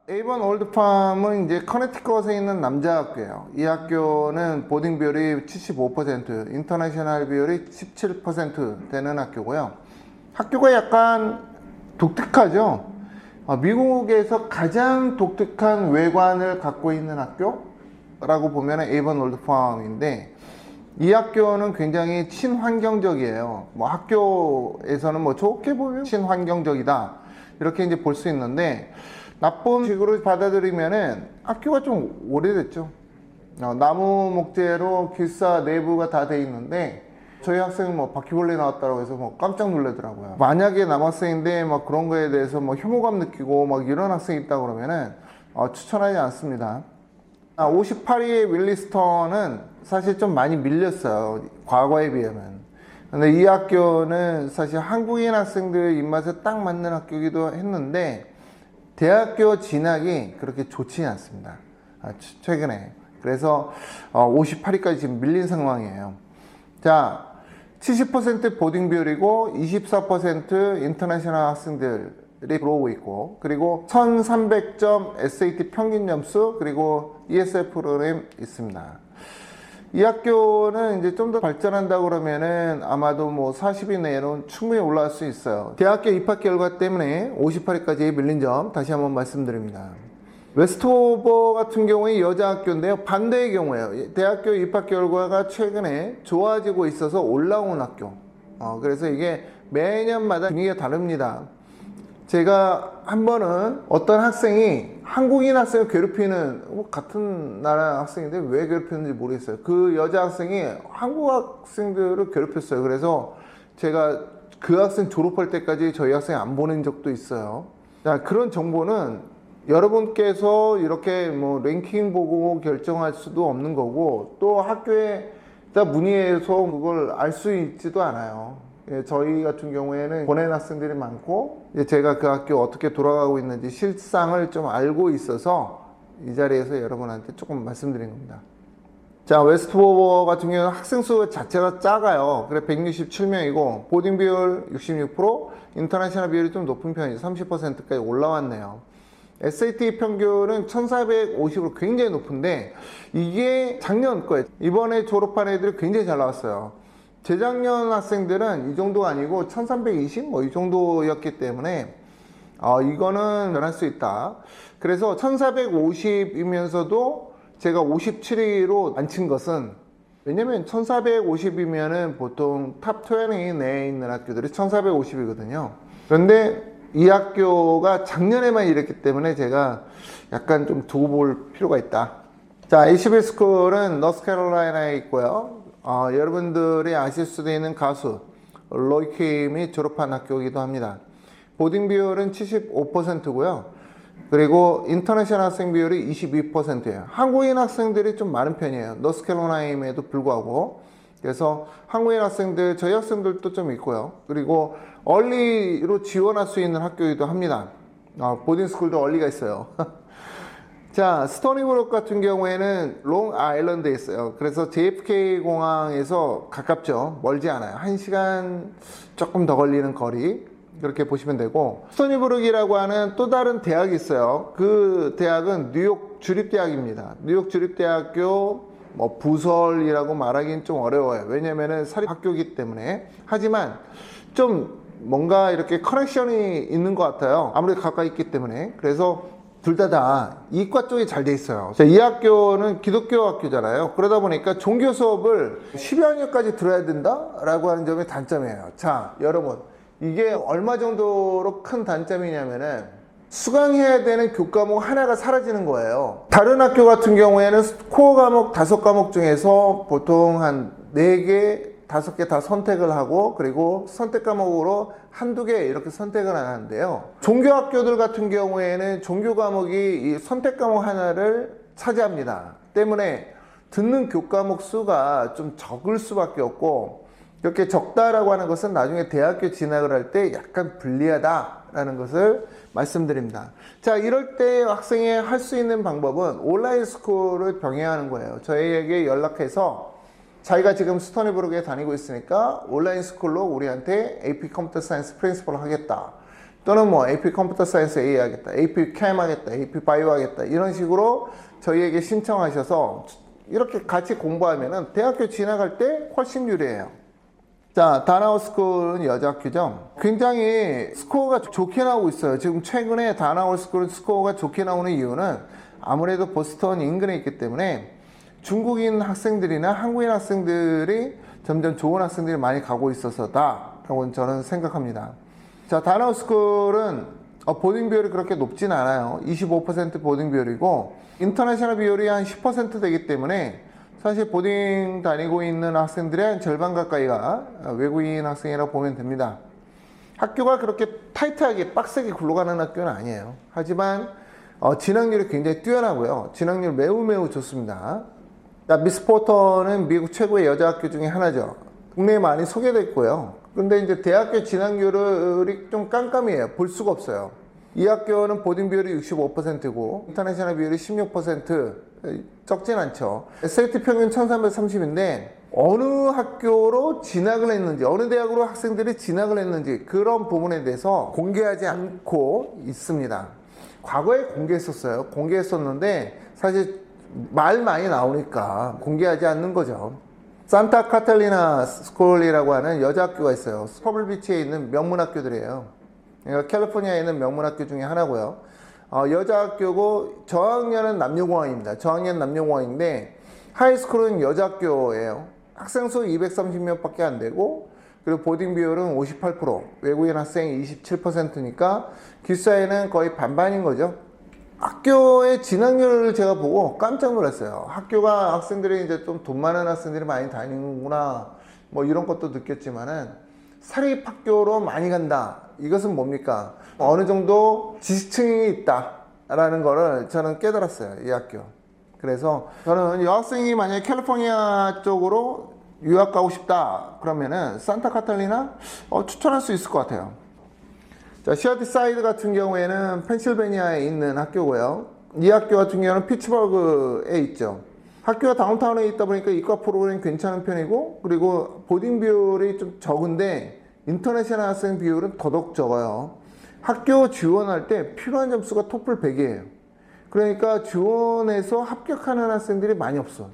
에이번 올드팜은 이제 커네티컷에 있는 남자 학교예요. 이 학교는 보딩 비율이 75%, 인터내셔널 비율이 17% 되는 학교고요. 학교가 약간 독특하죠. 미국에서 가장 독특한 외관을 갖고 있는 학교라고 보면 에이번 올드팜인데, 이 학교는 굉장히 친환경적이에요. 학교에서는 좋게 보면 친환경적이다 이렇게 이제 볼 수 있는데, 나쁜 식으로 받아들이면은 학교가 좀 오래됐죠. 나무 목재로 기숙사 내부가 다 돼 있는데, 저희 학생은 바퀴벌레 나왔다고 해서 깜짝 놀라더라고요. 만약에 남학생인데 그런 거에 대해서 혐오감 느끼고 이런 학생이 있다 그러면은 추천하지 않습니다. 58위의 윌리스턴은 사실 좀 많이 밀렸어요, 과거에 비하면. 근데 이 학교는 사실 한국인 학생들 입맛에 딱 맞는 학교이기도 했는데, 대학교 진학이 그렇게 좋지 않습니다, 최근에. 그래서 58위까지 지금 밀린 상황이에요. 자, 70% 보딩 비율이고 24% 인터내셔널 학생들이 들어오고 있고, 그리고 1300점 SAT 평균 점수, 그리고 ESL 프로그램 있습니다. 이 학교는 이제 좀 더 발전한다 그러면은 아마도 40위 내로는 충분히 올라갈 수 있어요. 대학교 입학 결과 때문에 58위까지 밀린 점 다시 한번 말씀드립니다. 웨스트호버 같은 경우에 여자 학교인데요, 반대의 경우에요. 대학교 입학 결과가 최근에 좋아지고 있어서 올라온 학교. 그래서 이게 매년마다 분위기가 다릅니다. 제가 한 번은 어떤 학생이 한국인 학생을 괴롭히는, 같은 나라 학생인데 왜 괴롭혔는지 모르겠어요. 그 여자 학생이 한국 학생들을 괴롭혔어요. 그래서 제가 그 학생 졸업할 때까지 저희 학생 안 보낸 적도 있어요. 자, 그런 정보는 여러분께서 이렇게 랭킹 보고 결정할 수도 없는 거고, 또 학교에다 문의해서 그걸 알 수 있지도 않아요. 저희 같은 경우에는 보낸 학생들이 많고, 제가 그 학교 어떻게 돌아가고 있는지 실상을 좀 알고 있어서 이 자리에서 여러분한테 조금 말씀드린 겁니다. 자, 웨스트호버 같은 경우는 학생 수 자체가 작아요. 그래 167명이고 보딩 비율 66%, 인터내셔널 비율이 좀 높은 편이죠. 30%까지 올라왔네요. SAT 평균은 1450으로 굉장히 높은데, 이게 작년 거예요. 이번에 졸업한 애들이 굉장히 잘 나왔어요. 재작년 학생들은 이 정도가 아니고 1320 이 정도였기 때문에 이거는 변할 수 있다. 그래서 1450이면서도 제가 57위로 앉힌 것은, 왜냐면 1450이면은 보통 탑 20 내에 있는 학교들이 1450이거든요. 그런데 이 학교가 작년에만 이랬기 때문에 제가 약간 좀 두고 볼 필요가 있다. 자, HB 스쿨은 노스캐롤라이나에 있고요. 여러분들이 아실 수도 있는 가수 로이 킴이 졸업한 학교이기도 합니다. 보딩 비율은 75%고요. 그리고 인터내셔널 학생 비율이 22%예요. 한국인 학생들이 좀 많은 편이에요, 노스캐롤라이나임에도 불구하고. 그래서 한국인 학생들, 저희 학생들도 좀 있고요. 그리고 얼리로 지원할 수 있는 학교이기도 합니다. 보딩스쿨도 얼리가 있어요. 자, 스토니브룩 같은 경우에는 롱 아일랜드에 있어요. 그래서 JFK 공항에서 가깝죠. 멀지 않아요. 1시간 조금 더 걸리는 거리, 그렇게 보시면 되고, 스토니브룩이라고 하는 또 다른 대학이 있어요. 그 대학은 뉴욕 주립대학입니다. 뉴욕 주립대학교 부설이라고 말하기는 좀 어려워요. 왜냐면은 사립학교이기 때문에. 하지만 좀 뭔가 이렇게 커넥션이 있는 것 같아요, 아무래도 가까이 있기 때문에. 그래서 둘 다 이과 쪽이 잘 돼 있어요. 자, 이 학교는 기독교 학교잖아요. 그러다 보니까 종교 수업을 10여 년까지 들어야 된다라고 하는 점이 단점이에요. 자, 여러분, 이게 얼마 정도로 큰 단점이냐면은 수강해야 되는 교과목 하나가 사라지는 거예요. 다른 학교 같은 경우에는 코어 과목 5과목 중에서 보통 한 4개, 5개 다 선택을 하고, 그리고 선택 과목으로 한두 개 이렇게 선택을 하는데요. 종교 학교들 같은 경우에는 종교 과목이 이 선택 과목 하나를 차지합니다. 때문에 듣는 교과목 수가 좀 적을 수밖에 없고, 이렇게 적다라고 하는 것은 나중에 대학교 진학을 할 때 약간 불리하다라는 것을 말씀드립니다. 자, 이럴 때 학생이 할 수 있는 방법은 온라인 스쿨을 병행하는 거예요. 저희에게 연락해서 자기가 지금 스토니브룩에 다니고 있으니까 온라인 스쿨로 우리한테 AP 컴퓨터 사이언스 프린시플 하겠다. 또는 뭐 AP 컴퓨터 사이언스 A 하겠다, AP 캠 하겠다, AP 바이오 하겠다 이런 식으로 저희에게 신청하셔서 이렇게 같이 공부하면은 대학교 진학할 때 훨씬 유리해요. 자, 다나우 스쿨은 여자 학교죠. 굉장히 스코어가 좋게 나오고 있어요. 지금 최근에 다나우 스쿨은 스코어가 좋게 나오는 이유는 아무래도 보스턴 인근에 있기 때문에 중국인 학생들이나 한국인 학생들이 점점 좋은 학생들이 많이 가고 있어서다라고 저는 생각합니다. 자, 다나우 스쿨은 보딩 비율이 그렇게 높진 않아요. 25% 보딩 비율이고 인터내셔널 비율이 한 10% 되기 때문에 사실 보딩 다니고 있는 학생들의 한 절반 가까이가 외국인 학생이라고 보면 됩니다. 학교가 그렇게 타이트하게 빡세게 굴러가는 학교는 아니에요. 하지만 진학률이 굉장히 뛰어나고요. 진학률 매우 좋습니다. 미스 포터는 미국 최고의 여자 학교 중에 하나죠. 국내에 많이 소개됐고요. 근데 이제 대학교 진학률이 좀 깜깜해요. 볼 수가 없어요. 이 학교는 보딩 비율이 65%고 인터내셔널 비율이 16%, 적진 않죠. SAT 평균 1330인데 어느 학교로 진학을 했는지, 어느 대학으로 학생들이 진학을 했는지 그런 부분에 대해서 공개하지 않고 있습니다. 과거에 공개했었어요. 공개했었는데 사실 말 많이 나오니까 공개하지 않는 거죠. 산타 카탈리나 스쿨이라고 하는 여자 학교가 있어요. 퍼블비치에 있는 명문 학교들이에요. 그러니까 캘리포니아에 있는 명문 학교 중에 하나고요. 여자 학교고 저학년은 남녀공학입니다. 저학년 남녀공학인데 하이스쿨은 여자 학교예요. 학생 수 230명밖에 안 되고 그리고 보딩 비율은 58%, 외국인 학생이 27%니까 기숙사에는 거의 반반인 거죠. 학교의 진학률을 제가 보고 깜짝 놀랐어요. 학교가 학생들이 이제 좀 돈 많은 학생들이 많이 다니는구나 뭐 이런 것도 느꼈지만은 사립학교로 많이 간다. 이것은 뭡니까? 어느 정도 지식층이 있다라는 거를 저는 깨달았어요. 이 학교. 그래서 저는 여학생이 만약에 캘리포니아 쪽으로 유학 가고 싶다 그러면은 산타 카탈리나 추천할 수 있을 것 같아요. 자, 시어티 사이드 같은 경우에는 펜실베니아에 있는 학교고요. 이 학교 같은 경우는 피츠버그에 있죠. 학교가 다운타운에 있다 보니까 이과 프로그램이 괜찮은 편이고 그리고 보딩 비율이 좀 적은데 인터내셔널 학생 비율은 더더욱 적어요. 학교 지원할 때 필요한 점수가 토플 100이에요. 그러니까 지원해서 합격하는 학생들이 많이 없어.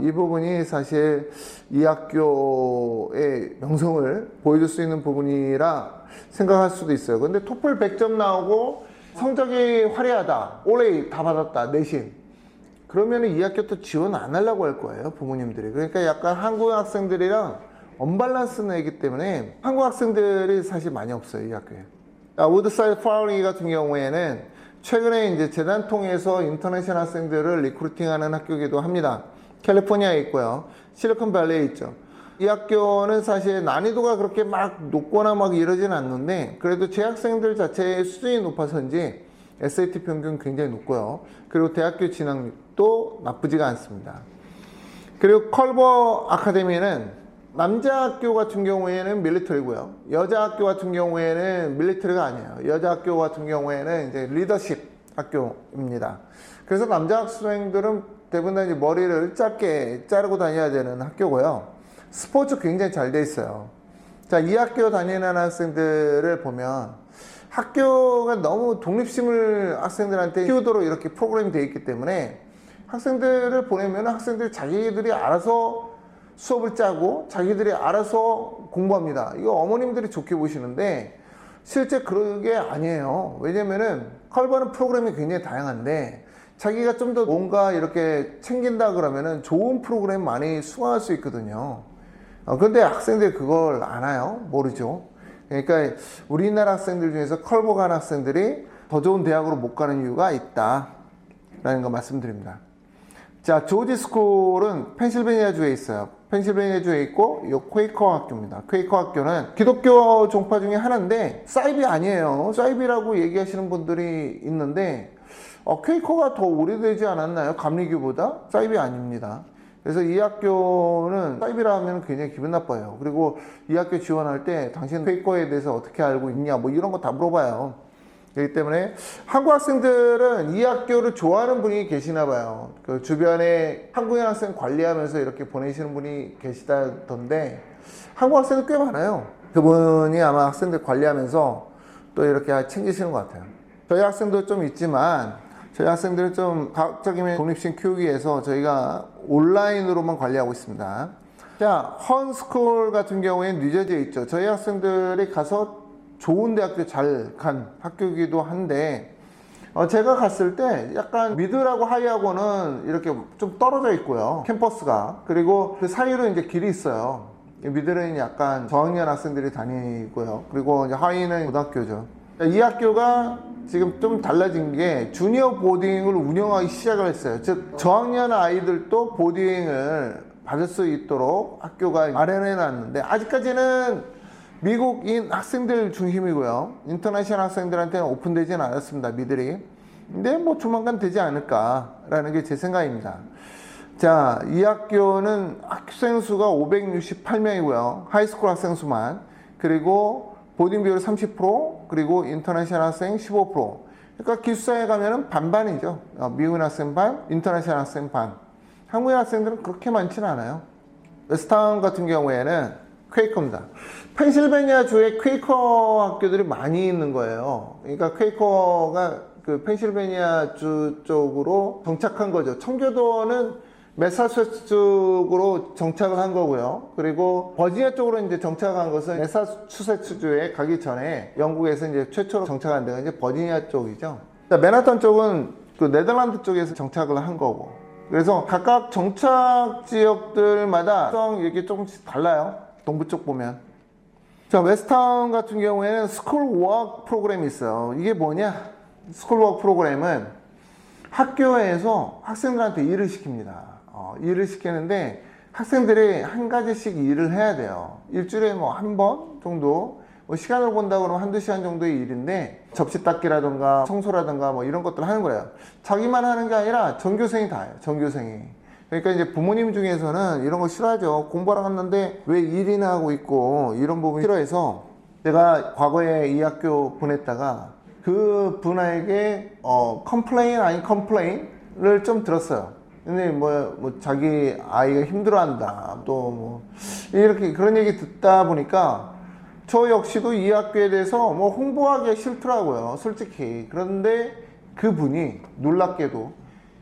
이 부분이 사실 이 학교의 명성을 보여줄 수 있는 부분이라 생각할 수도 있어요. 근데 토플 100점 나오고 성적이 화려하다. 올해 다 받았다. 내신. 그러면 이 학교 또 지원 안 하려고 할 거예요. 부모님들이. 그러니까 약간 한국 학생들이랑 언밸런스는 애기 때문에 한국 학생들이 사실 많이 없어요. 이 학교에. 우드사이드 파울리 같은 경우에는 최근에 이제 재단 통해서 인터내셔널 학생들을 리크루팅하는 학교이기도 합니다. 캘리포니아에 있고요. 실리콘밸리에 있죠. 이 학교는 사실 난이도가 그렇게 막 높거나 막 이러진 않는데 그래도 재학생들 자체의 수준이 높아서인지 SAT 평균 굉장히 높고요. 그리고 대학교 진학도 나쁘지가 않습니다. 그리고 컬버 아카데미는 남자 학교 같은 경우에는 밀리터리고요. 여자 학교 같은 경우에는 밀리터리가 아니에요. 여자 학교 같은 경우에는 이제 리더십 학교입니다. 그래서 남자 학생들은 대부분 다 이제 머리를 짧게 자르고 다녀야 되는 학교고요. 스포츠 굉장히 잘 돼 있어요. 자, 이 학교 다니는 학생들을 보면 학교가 너무 독립심을 학생들한테 키우도록 이렇게 프로그램이 되어 있기 때문에 학생들을 보내면 학생들이 자기들이 알아서 수업을 짜고 자기들이 알아서 공부합니다. 이거 어머님들이 좋게 보시는데 실제 그게 아니에요. 왜냐면은 컬버는 프로그램이 굉장히 다양한데 자기가 좀 더 뭔가 이렇게 챙긴다 그러면은 좋은 프로그램 많이 수강할 수 있거든요. 그런데 학생들이 그걸 아나요? 모르죠. 그러니까 우리나라 학생들 중에서 컬버 간 학생들이 더 좋은 대학으로 못 가는 이유가 있다라는 거 말씀드립니다. 자, 조지 스쿨은 펜실베니아주에 있어요. 펜실베니아주에 있고 이 퀘이커 학교입니다. 퀘이커 학교는 기독교 종파 중에 하나인데 사이비 아니에요. 사이비라고 얘기하시는 분들이 있는데 퀘이커가 더 오래되지 않았나요? 감리교보다? 사이비 아닙니다. 그래서 이 학교는 사이비라 하면 굉장히 기분 나빠요. 그리고 이 학교 지원할 때 당신 퀘이커에 대해서 어떻게 알고 있냐 뭐 이런 거 다 물어봐요. 그렇기 때문에 한국 학생들은 이 학교를 좋아하는 분이 계시나 봐요. 그 주변에 한국인 학생 관리하면서 이렇게 보내시는 분이 계시다던데 한국 학생들 꽤 많아요. 그분이 아마 학생들 관리하면서 또 이렇게 챙기시는 것 같아요. 저희 학생도 좀 있지만 저희 학생들은 좀 과학적인 독립심 키우기 위해서 저희가 온라인으로만 관리하고 있습니다. 자, 헌스쿨 같은 경우에는 뉴저지에 있죠. 저희 학생들이 가서 좋은 대학교 잘 간 학교이기도 한데 제가 갔을 때 약간 미드하고 하이하고는 이렇게 좀 떨어져 있고요. 캠퍼스가. 그리고 그 사이로 이제 길이 있어요. 미드는 약간 저학년 학생들이 다니고요. 그리고 이제 하이는 고등학교죠. 이 학교가 지금 좀 달라진 게 주니어 보딩을 운영하기 시작을 했어요. 즉 저학년 아이들도 보딩을 받을 수 있도록 학교가 마련해 놨는데 아직까지는 미국인 학생들 중심이고요. 인터내셔널 학생들한테는 오픈되지는 않았습니다. 미들이. 근데 뭐 조만간 되지 않을까라는 게 제 생각입니다. 자, 이 학교는 학생 수가 568명이고요. 하이스쿨 학생 수만. 그리고 보딩 비율 30%, 그리고 인터내셔널 학생 15%. 그러니까 기숙사에 가면은 반반이죠. 미국인 학생 반, 인터내셔널 학생 반. 한국인 학생들은 그렇게 많지는 않아요. 웨스트타운 같은 경우에는 퀘이커입니다. 펜실베니아 주에 퀘이커 학교들이 많이 있는 거예요. 그러니까 퀘이커가 그 펜실베니아 주 쪽으로 정착한 거죠. 청교도는 매사추세츠 쪽으로 정착을 한 거고요. 그리고 버지니아 쪽으로 이제 정착한 것은 매사추세츠주에 가기 전에 영국에서 이제 최초로 정착한 데가 이제 버지니아 쪽이죠. 맨하탄 쪽은 그 네덜란드 쪽에서 정착을 한 거고. 그래서 각각 정착 지역들마다 이렇게 조금씩 달라요. 동부 쪽 보면. 자, 웨스트타운 같은 경우에는 스쿨워크 프로그램이 있어요. 이게 뭐냐? 스쿨워크 프로그램은 학교에서 학생들한테 일을 시킵니다. 일을 시키는데 학생들이 한 가지씩 일을 해야 돼요. 일주일에 뭐 한 번 정도 시간을 본다 그러면 한두 시간 정도의 일인데 접시 닦기라든가 청소라든가 뭐 이런 것들을 하는 거예요. 자기만 하는 게 아니라 전교생이 다 해요. 전교생이. 그러니까 이제 부모님 중에서는 이런 거 싫어하죠. 공부하러 갔는데 왜 일이나 하고 있고 이런 부분 싫어해서 제가 과거에 이 학교 보냈다가 그 분에게 컴플레인 아닌 컴플레인을 좀 들었어요. 근데 뭐 자기 아이가 힘들어한다 또 뭐 이렇게 그런 얘기 듣다 보니까 저 역시도 이 학교에 대해서 뭐 홍보하기가 싫더라고요, 솔직히. 그런데 그분이 놀랍게도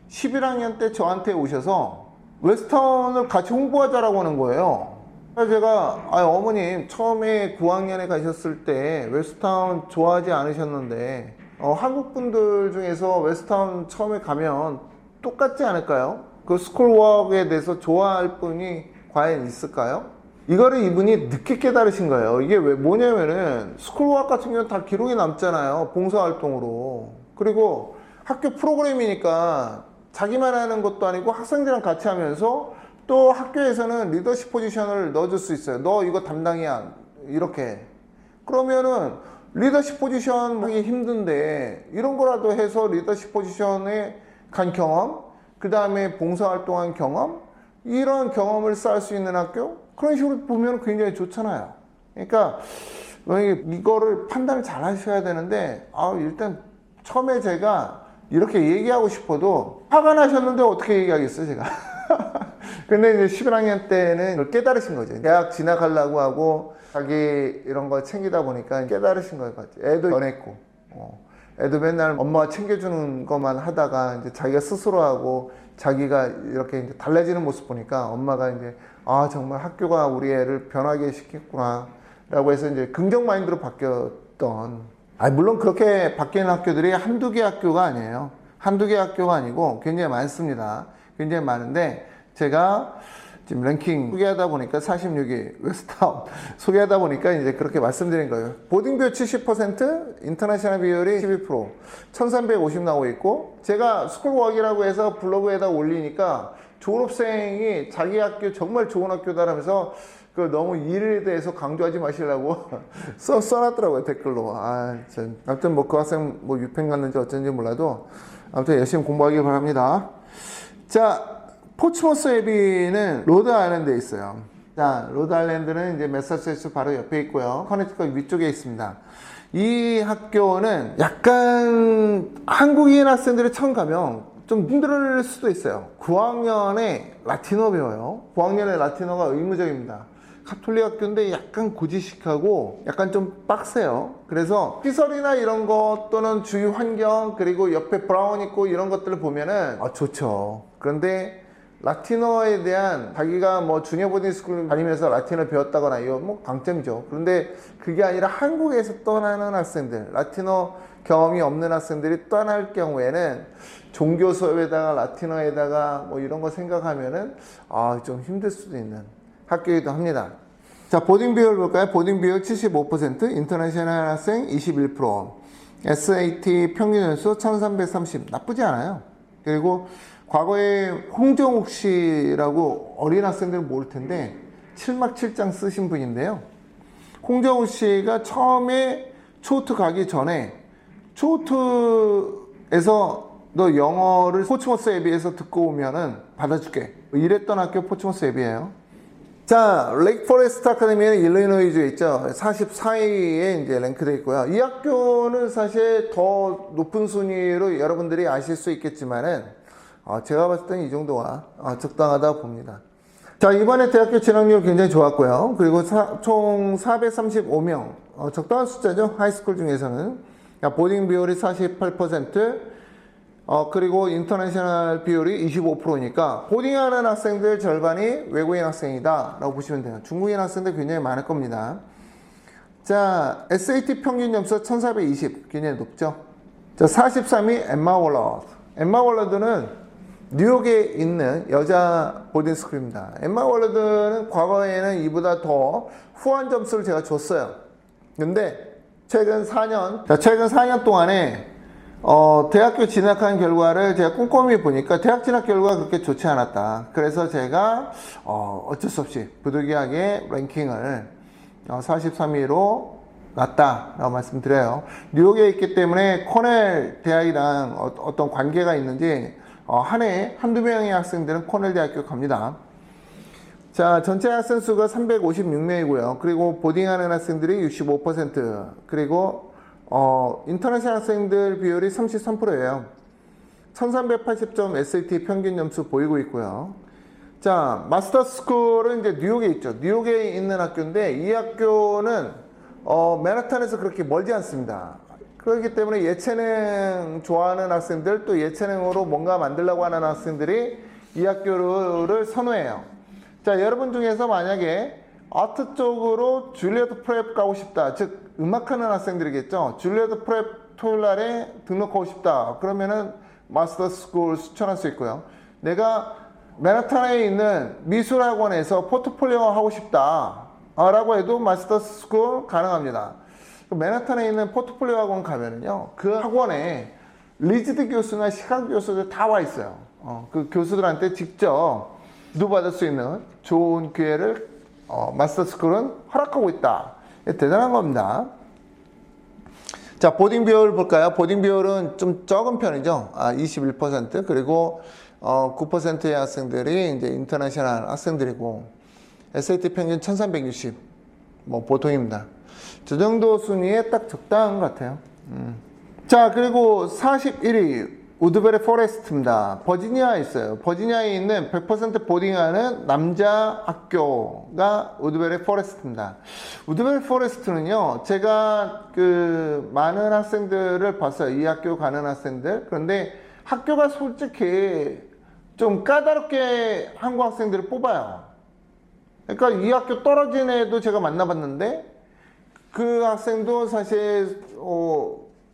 11학년 때 저한테 오셔서 웨스턴을 같이 홍보하자라고 하는 거예요. 그래서 제가 어머님 처음에 9학년에 가셨을 때 웨스턴 좋아하지 않으셨는데 한국 분들 중에서 웨스턴 처음에 가면 똑같지 않을까요? 그 스쿨워크에 대해서 좋아할 분이 과연 있을까요? 이거를 이분이 늦게 깨달으신 거예요. 이게 왜 뭐냐면은 스쿨워크 같은 경우는 다 기록이 남잖아요. 봉사활동으로. 그리고 학교 프로그램이니까 자기만 하는 것도 아니고 학생들이랑 같이 하면서 또 학교에서는 리더십 포지션을 넣어줄 수 있어요. 너 이거 담당이야. 이렇게. 그러면은 리더십 포지션 하기 힘든데 이런 거라도 해서 리더십 포지션에 간 경험, 그 다음에 봉사활동한 경험, 이런 경험을 쌓을 수 있는 학교? 그런 식으로 보면 굉장히 좋잖아요. 그러니까 만약에 이거를 판단을 잘 하셔야 되는데 일단 처음에 제가 이렇게 얘기하고 싶어도 화가 나셨는데 어떻게 얘기하겠어요, 제가. 근데 이제 11학년 때는 그걸 깨달으신 거죠. 대학 진학하려고 하고 자기 이런 거 챙기다 보니까 깨달으신 것 같아요. 애도 변했고 애도 맨날 엄마가 챙겨주는 것만 하다가 이제 자기가 스스로 하고 자기가 이렇게 이제 달라지는 모습 보니까 엄마가 이제 정말 학교가 우리 애를 변하게 시켰구나 라고 해서 이제 긍정 마인드로 바뀌었던, 물론 그렇게 바뀌는 학교들이 한두 개 학교가 아니에요. 한두 개 학교가 아니고 굉장히 많습니다. 굉장히 많은데 제가 지금 랭킹 소개하다 보니까 46위 웨스트타운 소개하다 보니까 이제 그렇게 말씀드린 거예요. 보딩 비율 70%, 인터내셔널 비율이 12%, 1350 나오고 있고, 제가 스쿨워크이라고 해서 블로그에다 올리니까 졸업생이 자기 학교 정말 좋은 학교다라면서 그 너무 일에 대해서 강조하지 마시라고 써놨더라고요, 댓글로. 아무튼 뭐 그 학생 뭐 유펜 갔는지 어쩐지 몰라도 아무튼 열심히 공부하길 바랍니다. 자, 포츠머스 애비는 로드아일랜드에 있어요. 자, 로드아일랜드는 이제 매사추세츠 바로 옆에 있고요. 커네티컷 위쪽에 있습니다. 이 학교는 약간 한국인 학생들이 처음 가면 좀 힘들 수도 있어요. 9학년에 라틴어 배워요. 9학년에 라틴어가 의무적입니다. 가톨릭 학교인데 약간 고지식하고 약간 좀 빡세요. 그래서 시설이나 이런 것 또는 주위 환경 그리고 옆에 브라운 있고 이런 것들을 보면은 좋죠. 그런데 라틴어에 대한 자기가 뭐 주니어 보딩 스쿨 다니면서 라틴어를 배웠다거나 이거 뭐 강점이죠. 그런데 그게 아니라 한국에서 떠나는 학생들, 라틴어 경험이 없는 학생들이 떠날 경우에는 종교 수업에다가 라틴어에다가 뭐 이런 거 생각하면은 좀 힘들 수도 있는 학교이기도 합니다. 자, 보딩 비율 볼까요? 보딩 비율 75%, 인터내셔널 학생 21%, SAT 평균 연수 1330, 나쁘지 않아요. 그리고 과거에 홍정욱 씨라고 어린 학생들은 모를 텐데 7막 7장 쓰신 분인데요. 홍정욱 씨가 처음에 초트 가기 전에 초트에서 너 영어를 포츠머스 앱에서 듣고 오면은 받아줄게, 이랬던 학교 포츠머스 앱이에요. 자, 레이크 포레스트 아카데미는 일리노이주에 있죠. 44위에 이제 랭크되어 있고요. 이 학교는 사실 더 높은 순위로 여러분들이 아실 수 있겠지만은 제가 봤을 때는 이 정도가 적당하다 봅니다. 자, 이번에 대학교 진학률 굉장히 좋았고요. 그리고 총 435명, 적당한 숫자죠. 하이스쿨 중에서는. 보딩 비율이 48%, 그리고 인터내셔널 비율이 25%니까 보딩하는 학생들 절반이 외국인 학생이다 라고 보시면 돼요. 중국인 학생들 굉장히 많을 겁니다. 자, SAT 평균 점수 1420, 굉장히 높죠. 자, 43위 엠마 월러드. 엠마 월러드는 뉴욕에 있는 여자 보딩스쿨입니다. 엠마 월러드는 과거에는 이보다 더 후한 점수를 제가 줬어요. 근데 최근 4년 동안에 대학교 진학한 결과를 제가 꼼꼼히 보니까 대학 진학 결과가 그렇게 좋지 않았다. 그래서 제가 어쩔 수 없이 부득이하게 랭킹을 43위로 놨다라고 말씀드려요. 뉴욕에 있기 때문에 코넬 대학이랑 어떤 관계가 있는지 한 해에 한두 명의 학생들은 코넬 대학교 갑니다. 자, 전체 학생 수가 356명이고요. 그리고 보딩하는 학생들이 65%, 그리고 인터내셔널 학생들 비율이 33%예요. 1380점 SAT 평균 점수 보이고 있고요. 자, 마스터 스쿨은 이제 뉴욕에 있죠. 뉴욕에 있는 학교인데 이 학교는 맨하탄에서 그렇게 멀지 않습니다. 그렇기 때문에 예체능 좋아하는 학생들, 또 예체능으로 뭔가 만들려고 하는 학생들이 이 학교를 선호해요. 자, 여러분 중에서 만약에 아트 쪽으로 줄리어드 프랩 가고 싶다, 즉 음악하는 학생들이겠죠. 줄리어드 프랩 토요일날에 등록하고 싶다, 그러면은 마스터 스쿨 추천할 수 있고요. 내가 맨하탄에 있는 미술학원에서 포트폴리오 하고 싶다 라고 해도 마스터 스쿨 가능합니다. 맨하탄에 있는 포트폴리오 학원 가면은요, 그 학원에 리지드 교수나 시카고 교수들 다 와 있어요. 그 교수들한테 직접 누받을 수 있는 좋은 기회를 마스터 스쿨은 허락하고 있다. 대단한 겁니다. 자, 보딩 비율 볼까요? 보딩 비율은 좀 적은 편이죠. 21%, 그리고 9%의 학생들이 이제 인터내셔널 학생들이고, SAT 평균 1360, 뭐 보통입니다. 저 정도 순위에 딱 적당한 것 같아요. 자, 그리고 41위 우드베리 포레스트입니다. 버지니아에 있어요. 버지니아에 있는 100% 보딩하는 남자 학교가 우드베리 포레스트입니다. 우드베리 포레스트는요, 제가 많은 학생들을 봤어요. 이 학교 가는 학생들. 그런데 학교가 솔직히 좀 까다롭게 한국 학생들을 뽑아요. 그러니까 이 학교 떨어진 애도 제가 만나봤는데 그 학생도 사실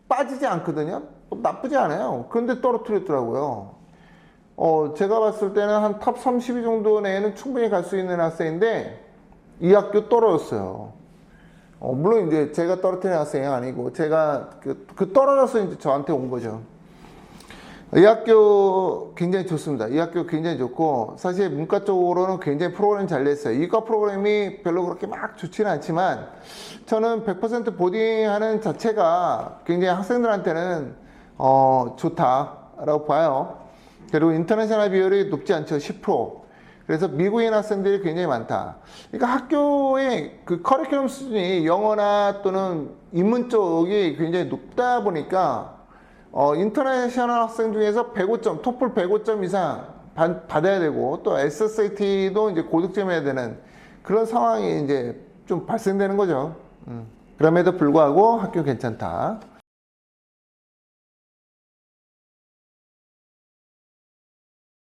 빠지지 않거든요. 나쁘지 않아요. 그런데 떨어뜨렸더라고요. 제가 봤을 때는 한 탑 30위 정도 내에는 충분히 갈 수 있는 학생인데 이 학교 떨어졌어요. 물론 이제 제가 떨어뜨린 학생이 아니고 제가 떨어져서 이제 저한테 온 거죠. 이 학교 굉장히 좋습니다. 이 학교 굉장히 좋고, 사실 문과 쪽으로는 굉장히 프로그램 잘 냈어요. 이과 프로그램이 별로 그렇게 막 좋지는 않지만 저는 100% 보딩하는 자체가 굉장히 학생들한테는 좋다라고 봐요. 그리고 인터내셔널 비율이 높지 않죠. 10%. 그래서 미국인 학생들이 굉장히 많다. 그러니까 학교의 그 커리큘럼 수준이 영어나 또는 인문 쪽이 굉장히 높다 보니까 인터내셔널 학생 중에서 105점, 토플 105점 이상 받아야 되고, 또 SSAT도 이제 고득점해야 되는 그런 상황이 이제 좀 발생되는 거죠. 그럼에도 불구하고 학교 괜찮다.